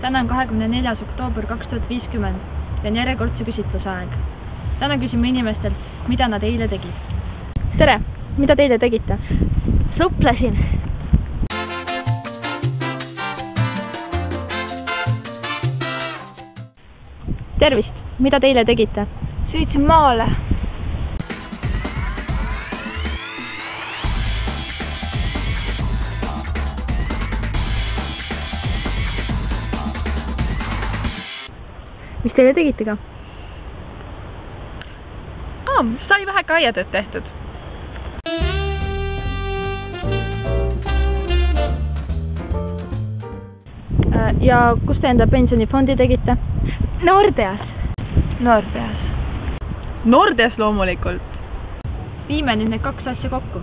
Täna on 24. oktoober 2050 ja on järjekordse küsitluse aeg. Täna küsime inimestelt, mida nad eile tegid. Tere! Mida te eile tegite? Suplesin. Tervist! Mida te eile tegite? Sõitsin maale. Mis te eile tegite ka? Sai väheke aiatööd tehtud. Ja kus te enda pensionifondi tegite? Nordeas. Nordeas loomulikult. Viime nüüd need kaks asja kokku.